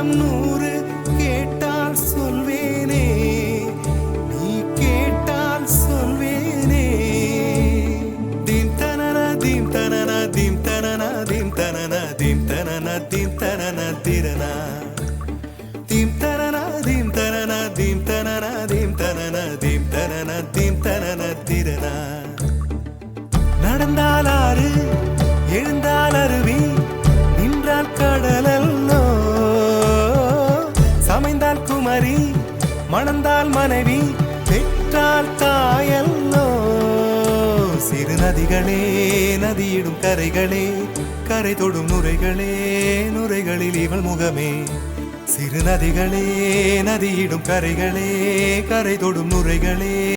காலம் 100 கேட்டால் சொல்வேனே, நீ கேட்டால் சொல்வேனே. தீம் தனன தீம் தனன தீம் தனன தீம் தனன தீம் தனன தீம் தனன திரனா தீம் தனன தீம் தனன தீம் தனன தீம் தனன தீம் தனன தீம் தனன திரனா. நடந்தால் ஆறு எழுந்தால் அருவி, நின்றால் கடலல்லோ, சமைந்தால் குமரி, மணந்தால் மனைவி, பெற்றால் தாயல்லோ. சிறு நதிகளே நதியிடும் கரைகளே, கரை தொடும் நுரைகளே, நுரைகளில் இவள் முகமே. சிறு நதிகளே நதியிடும் கரைகளே, கரை தொடும் நுரைகளே.